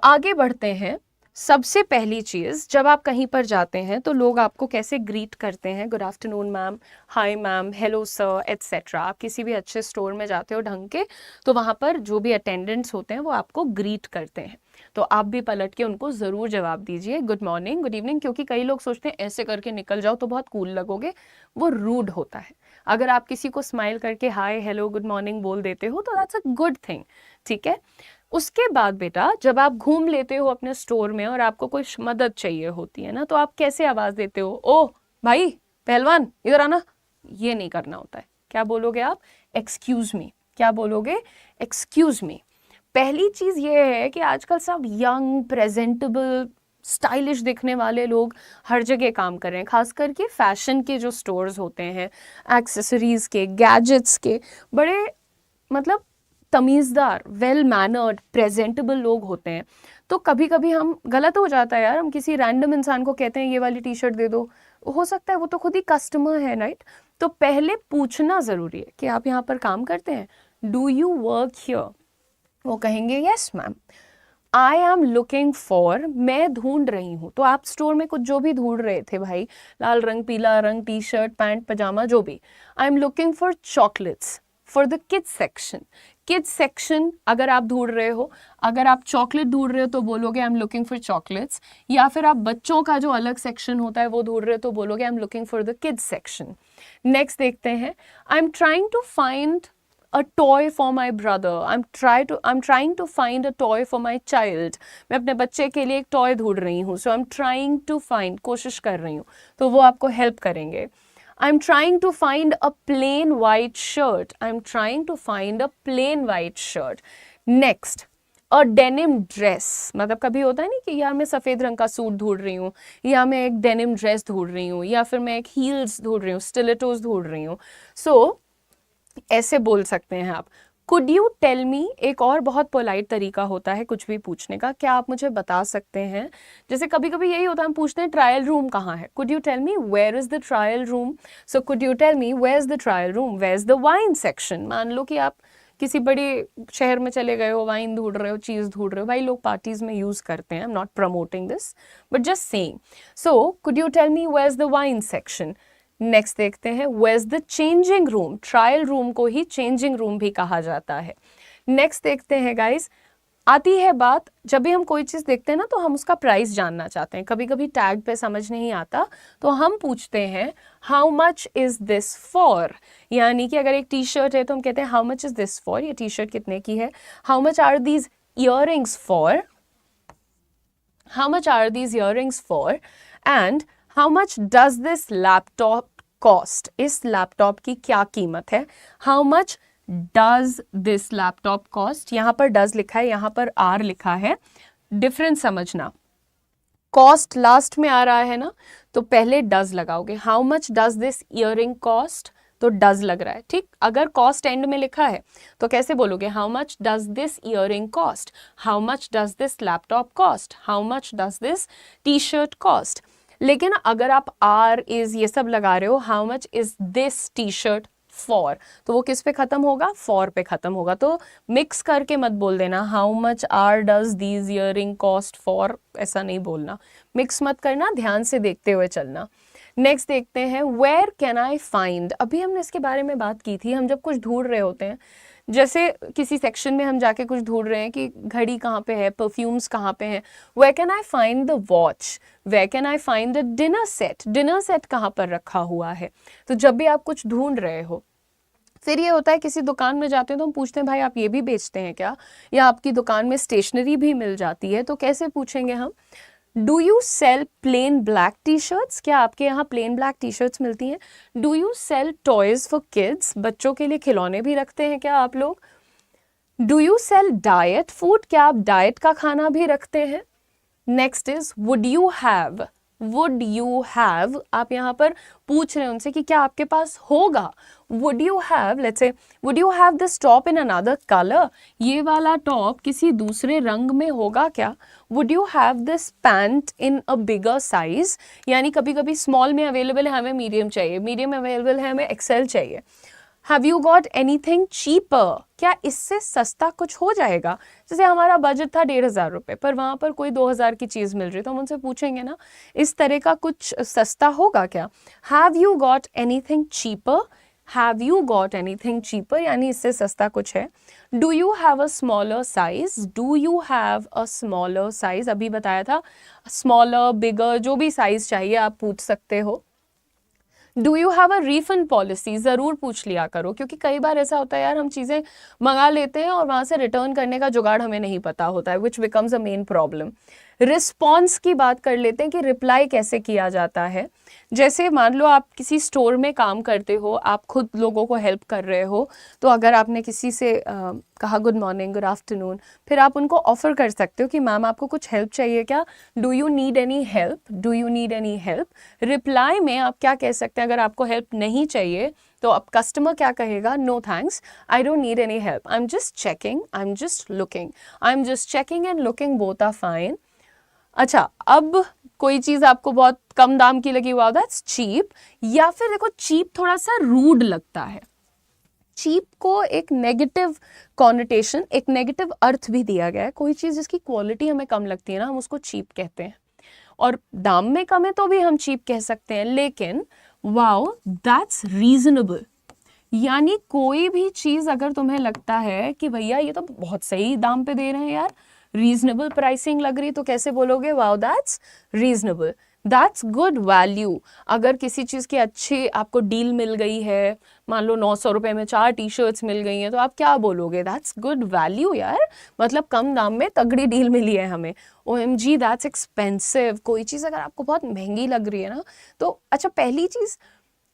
आगे बढ़ते हैं। सबसे पहली चीज़, जब आप कहीं पर जाते हैं तो लोग आपको कैसे ग्रीट करते हैं? Good afternoon ma'am, hi ma'am, hello sir, etcetera. आप किसी भी अच्छे स्टोर में जाते हो ढंग के, तो वहाँ पर जो भी अटेंडेंट्स होते हैं वो आपको ग्रीट करते हैं। तो आप भी पलट के उनको ज़रूर जवाब दीजिए गुड मॉर्निंग, गुड इवनिंग, क्योंकि कई लोग सोचते हैं ऐसे करके निकल जाओ तो बहुत कूल लगोगे, वो रूड होता है। अगर आप किसी को स्माइल करके हाय हेलो गुड मॉर्निंग बोल देते हो तो दैट्स अ गुड थिंग, ठीक है। उसके बाद बेटा, जब आप घूम लेते हो अपने स्टोर में और आपको कोई मदद चाहिए होती है ना, तो आप कैसे आवाज देते हो? ओ भाई पहलवान इधर आना। ये नहीं करना होता है। क्या बोलोगे आप? Excuse me. क्या बोलोगे? Excuse me. पहली चीज ये है कि आजकल सब यंग, प्रेजेंटेबल, स्टाइलिश दिखने वाले लोग हर जगह काम कर रहे हैं, खास करके फैशन के जो स्टोर्स होते हैं, एक्सेसरीज के, गैजेट्स के, बड़े मतलब तमीज़दार, वेल मैनर्ड, प्रेजेंटेबल लोग होते हैं। तो कभी कभी हम गलत हो जाता है यार, हम किसी रैंडम इंसान को कहते हैं ये वाली टी शर्ट दे दो, हो सकता है वो तो खुद ही कस्टमर है, राइट? तो पहले पूछना ज़रूरी है कि आप यहाँ पर काम करते हैं, डू यू वर्क हियर? वो कहेंगे yes ma'am. I am looking for, मैं ढूंढ रही हूँ। तो आप स्टोर में कुछ जो भी ढूंढ रहे थे भाई, लाल रंग, पीला रंग, टी शर्ट, पैंट, पजामा, जो भी। आई am looking for chocolates for the kids section. Kids section अगर आप ढूंढ रहे हो, अगर आप चॉकलेट ढूंढ रहे हो तो बोलोगे I am looking for chocolates, या फिर आप बच्चों का जो अलग सेक्शन होता है वो ढूंढ रहे हो तो बोलोगे I am looking for the kids section. Next देखते हैं, I am trying to find a toy for my brother, I'm trying to find a toy for my child। मैं अपने बच्चे के लिए एक टॉय ढूंढ रही हूँ, so I'm trying to find, कोशिश कर रही हूँ, तो वो आपको हेल्प करेंगे। I'm trying to find a plain white shirt, I'm trying to find a plain white shirt। Next, a denim dress, मतलब कभी होता है नहीं कि यार मैं सफ़ेद रंग का सूट ढूंढ रही हूँ, या मैं एक डेनिम ड्रेस ढूंढ रही हूँ, या फिर मैं एक हील्स ढूंढ रही हूँ, स्टिलेटोज ढूंढ रही हूँ। सो ऐसे बोल सकते हैं आप। कुड यू टेल मी, एक और बहुत पोलाइट तरीका होता है कुछ भी पूछने का, क्या आप मुझे बता सकते हैं? जैसे कभी कभी यही होता है, हम पूछते हैं ट्रायल रूम कहाँ है, could you tell me where is the trial room? So could you tell me where is the trial room, where is the wine section. मान लो कि आप किसी बड़े शहर में चले गए हो, वाइन ढूंढ रहे हो, चीज़ ढूंढ रहे हो, भाई लोग पार्टीज में यूज़ करते हैं, I am not promoting this but just saying. So could you tell me where is the wine section. Next देखते हैं, where's the changing room. Trial room को ही चेंजिंग रूम भी कहा जाता है। नेक्स्ट देखते हैं गाइस, आती है बात, जब भी हम कोई चीज़ देखते हैं ना तो हम उसका प्राइस जानना चाहते हैं। कभी कभी टैग पे समझ नहीं आता तो हम पूछते हैं how much is this for. यानी कि अगर एक टी शर्ट है तो हम कहते हैं how much is this for, ये टी शर्ट कितने की है। How much are these earrings for, how much are these earrings for, and how much does this laptop cost, इस लैपटॉप की क्या कीमत है। How much does this laptop cost, यहाँ पर डज लिखा है, यहाँ पर आर लिखा है, डिफरेंस समझना। कॉस्ट लास्ट में आ रहा है ना, तो पहले डज लगाओगे। How much does this earring cost, तो डज लग रहा है, ठीक। अगर कॉस्ट एंड में लिखा है तो कैसे बोलोगे? How much does this earring cost, how much does this laptop cost, how much does this T shirt cost. लेकिन अगर आप आर इज ये सब लगा रहे हो, how much is this T shirt for, तो वो किस पे खत्म होगा? फॉर पे खत्म होगा। तो मिक्स करके मत बोल देना how much are does these earring cost for, ऐसा नहीं बोलना, मिक्स मत करना, ध्यान से देखते हुए चलना। नेक्स्ट देखते हैं, वेयर कैन आई फाइंड। अभी हमने इसके बारे में बात की थी, हम जब कुछ ढूंढ रहे होते हैं, जैसे किसी सेक्शन में हम जाके कुछ ढूंढ रहे हैं कि घड़ी कहाँ पे है, परफ्यूम्स कहाँ पे हैं, where can I find the watch, where can I find the dinner set, dinner set कहाँ पर रखा हुआ है। तो जब भी आप कुछ ढूंढ रहे हो, फिर ये होता है किसी दुकान में जाते हैं तो हम पूछते हैं भाई आप ये भी बेचते हैं क्या, या आपकी दुकान में स्टेशनरी भी मिल जाती है, तो कैसे पूछेंगे हम? Do you sell plain black T shirts, क्या आपके यहाँ प्लेन ब्लैक टी शर्ट्स मिलती हैं? Do you sell toys for kids, बच्चों के लिए खिलौने भी रखते हैं क्या आप लोग? Do you sell diet food, क्या आप डाइट का खाना भी रखते हैं? Next is would you have, would you have, आप यहाँ पर पूछ रहे हैं उनसे कि क्या आपके पास होगा। Would you have, let's say would you have this top in another colour, ये वाला टॉप किसी दूसरे रंग में होगा क्या। Would you have this pant in a bigger size, यानी कभी कभी स्मॉल में अवेलेबल है, हमें मीडियम चाहिए, मीडियम अवेलेबल है, हमें एक्सेल चाहिए। Have you got anything cheaper, क्या इससे सस्ता कुछ हो जाएगा? जैसे हमारा बजट था 1,500 रुपये, पर वहाँ पर कोई 2,000 की चीज़ मिल रही, तो हम उनसे पूछेंगे ना, इस तरह का कुछ सस्ता होगा क्या? Have you got anything cheaper, have you got anything cheaper यानी इससे सस्ता कुछ है। Do you have a smaller size, do you have a smaller size, अभी बताया था स्मॉलर बिगर जो भी साइज चाहिए आप पूछ सकते हो। Do you have a refund policy, ज़रूर पूछ लिया करो, क्योंकि कई बार ऐसा होता है यार, हम चीज़ें मंगा लेते हैं और वहाँ से रिटर्न करने का जुगाड़ हमें नहीं पता होता है, which becomes a main problem. Response की बात कर लेते हैं कि रिप्लाई कैसे किया जाता है। जैसे मान लो आप किसी स्टोर में काम करते हो, आप खुद लोगों को हेल्प कर रहे हो, तो अगर आपने किसी से कहा गुड मॉर्निंग, गुड आफ्टरनून, फिर आप उनको ऑफर कर सकते हो कि मैम आपको कुछ हेल्प चाहिए क्या, do you need any help, do you need any help. Reply में आप क्या कह सकते हैं, अगर आपको हेल्प नहीं चाहिए तो अब कस्टमर क्या कहेगा, no thanks, I don't need any help, I am just checking, I am just looking, I am just checking and looking, both are fine. अच्छा, अब कोई चीज आपको बहुत कम दाम की लगी, वाओ दैट्स चीप, या फिर देखो चीप थोड़ा सा रूड लगता है, चीप को एक नेगेटिव कॉनिटेशन, एक नेगेटिव अर्थ भी दिया गया है। कोई चीज जिसकी क्वालिटी हमें कम लगती है ना, हम उसको चीप कहते हैं, और दाम में कम है तो भी हम चीप कह सकते हैं। लेकिन वाओ दैट्स रीजनेबल, यानी कोई भी चीज अगर तुम्हें लगता है कि भैया ये तो बहुत सही दाम पे दे रहे हैं यार, रीजनेबल प्राइसिंग लग रही, तो कैसे बोलोगे, wow that's reasonable, that's good value. अगर किसी चीज़ की अच्छी आपको डील मिल गई है, मान लो 900 रुपये में 4 टी-शर्ट्स मिल गई हैं, तो आप क्या बोलोगे, दैट्स गुड वैल्यू यार, मतलब कम दाम में तगड़ी डील मिली है हमें। OMG that's expensive. कोई चीज़ अगर आपको बहुत महंगी लग रही है ना, तो अच्छा पहली चीज़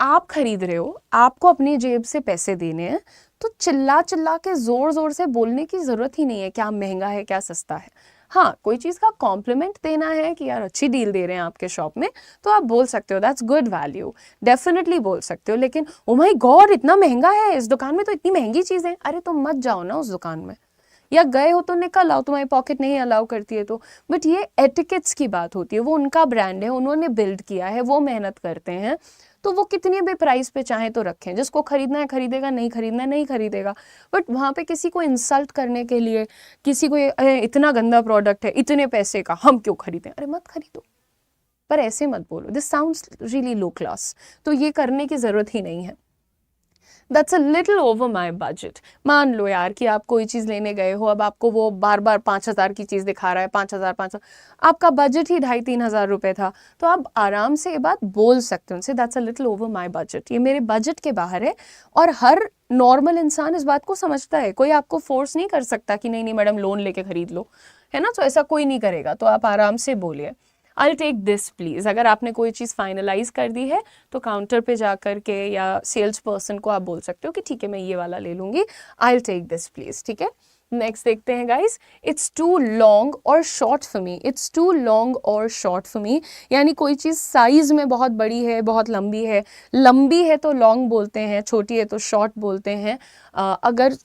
आप खरीद रहे हो, आपको अपनी जेब से पैसे देने हैं, तो चिल्ला चिल्ला के जोर जोर से बोलने की जरूरत ही नहीं है क्या महंगा है क्या सस्ता है। हाँ, कोई चीज़ का कॉम्प्लीमेंट देना है कि यार अच्छी डील दे रहे हैं आपके शॉप में, तो आप बोल सकते हो दैट्स गुड वैल्यू, डेफिनेटली बोल सकते हो। लेकिन ओ माय गॉड इतना महंगा है, इस दुकान में तो इतनी महंगी चीज़ है, अरे तुम मत जाओ ना उस दुकान में, या गए हो तो निकल आओ, तुम्हारी पॉकेट नहीं अलाउ करती है तो। बट ये एटिकेट्स की बात होती है, वो उनका ब्रांड है, उन्होंने बिल्ड किया है, वो मेहनत करते हैं, तो वो कितनी भी प्राइस पे चाहे तो रखें, जिसको खरीदना है खरीदेगा, नहीं खरीदना है नहीं खरीदेगा। बट वहाँ पे किसी को इंसल्ट करने के लिए, किसी को इतना गंदा प्रोडक्ट है इतने पैसे का हम क्यों खरीदें, अरे मत खरीदो, पर ऐसे मत बोलो, this sounds really low class, तो ये करने की ज़रूरत ही नहीं है। That's a little over my budget. मान लो यार कि आप कोई चीज़ लेने गए हो, अब आपको वो बार बार 5,000 की चीज़ दिखा रहा है, 5,000, आपका बजट ही 2,500-3,000 रुपये था, तो आप आराम से ये बात बोल सकते हो उनसे, that's a little over my budget, ये मेरे बजट के बाहर है। और हर नॉर्मल इंसान इस बात को समझता है, कोई आपको फोर्स नहीं कर सकता कि नहीं नहीं मैडम लोन लेके खरीद लो, है ना, तो ऐसा कोई नहीं करेगा, तो आप आराम से बोलिए आई टेक दिस प्लीज़। अगर आपने कोई चीज़ फाइनलाइज कर दी है तो काउंटर पे जा कर के या सेल्स पर्सन को आप बोल सकते हो कि ठीक है मैं ये वाला ले लूँगी, आई टेक दिस प्लीज़, ठीक है। नेक्स्ट देखते हैं guys, it's too long or short for me, it's too long or short for me, यानी कोई चीज़ साइज़ में बहुत बड़ी है, बहुत लंबी है, लंबी है तो लॉन्ग बोलते हैं, छोटी है तो शॉर्ट बोलते हैं। अगर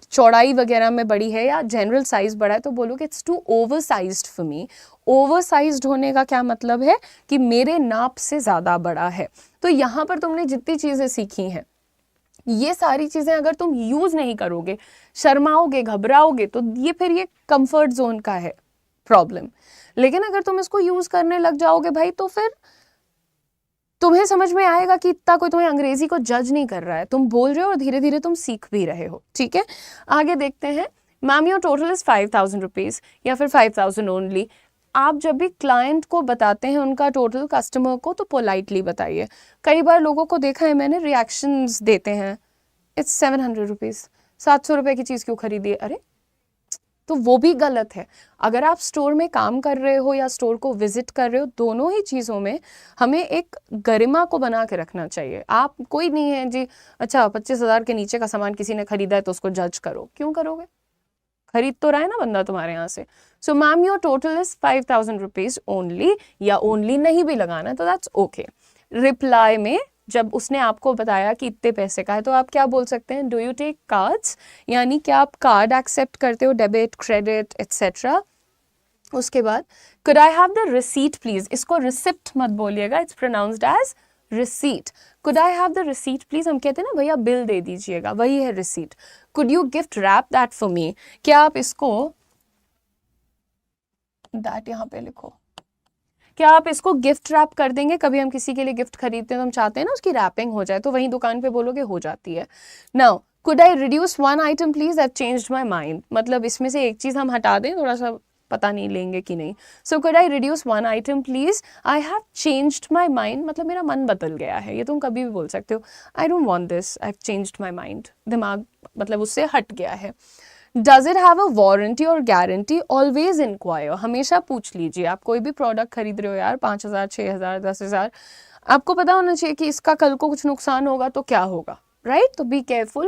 चौड़ाई वगैरह में बड़ी है या जनरल साइज बड़ा है तो बोलोगे it's too oversized for me. Oversized होने का क्या मतलब है कि मेरे नाप से ज़्यादा बड़ा है। तो यहाँ पर तुमने जितनी चीज़ें सीखी हैं, ये सारी चीज़ें अगर तुम यूज़ नहीं करोगे, शर्माओगे, घबराओगे, तो ये फिर ये कंफर्ट जोन का है प्रॉब्लम। लेकिन अगर तुम इसको यूज़ करने लग जाओगे भाई, तो फिर तुम्हें समझ में आएगा कि इतना कोई तुम्हें अंग्रेजी को जज नहीं कर रहा है, तुम बोल रहे हो और धीरे धीरे तुम सीख भी रहे हो, ठीक है। आगे देखते हैं, ma'am your total is 5,000 rupees या फिर 5,000 ओनली। आप जब भी क्लाइंट को बताते हैं उनका टोटल, कस्टमर को, तो पोलाइटली बताइए। कई बार लोगों को देखा है मैंने, रिएक्शंस देते हैं, इट्स 700 रुपीज़, 700 रुपये की चीज़ क्यों खरीदी, अरे तो वो भी गलत है। अगर आप स्टोर में काम कर रहे हो या स्टोर को विजिट कर रहे हो, दोनों ही चीज़ों में हमें एक गरिमा को बना के रखना चाहिए। आप कोई नहीं है जी, अच्छा 25,000 के नीचे का सामान किसी ने खरीदा है तो उसको जज करो, क्यों करोगे, खरीद तो रहा है ना बंदा तुम्हारे यहाँ से। So ma'am your total is 5,000 rupees only, या ओनली नहीं भी लगाना तो दैट्स ओके। रिप्लाई में जब उसने आपको बताया कि इतने पैसे का है, तो आप क्या बोल सकते हैं, डू यू टेक कार्ड्स, यानी क्या आप कार्ड एक्सेप्ट करते हो, डेबिट, क्रेडिट, एट्सेट्रा। उसके बाद could I have the receipt please, इसको रिसिप्ट मत बोलिएगा, it's pronounced as receipt, could I have the receipt please, हम कहते हैं ना भैया बिल दे दीजिएगा, वही है receipt. Could you gift wrap that for me, क्या आप इसको दैट यहाँ पे लिखो, क्या आप इसको गिफ्ट रैप कर देंगे? कभी हम किसी के लिए गिफ्ट खरीदते हैं तो हम चाहते हैं ना उसकी रैपिंग हो जाए, तो वहीं दुकान पे बोलोगे हो जाती है। Now could I reduce one item please, I changed my mind, मतलब इसमें से एक चीज हम हटा दें, थोड़ा सा पता नहीं लेंगे कि नहीं। So could I reduce one item please, I have changed my mind, मतलब मेरा मन बदल गया है, ये तुम कभी भी बोल सकते हो। I don't want this, I have changed my mind, दिमाग मतलब उससे हट गया है। Does it have a warranty और गारंटी, ऑलवेज इंक्वायर, हमेशा पूछ लीजिए। आप कोई भी प्रोडक्ट खरीद रहे हो यार, 5,000, 6,000, 10,000, आपको पता होना चाहिए कि इसका कल को कुछ नुकसान होगा तो क्या होगा, राइट? तो बी केयरफुल।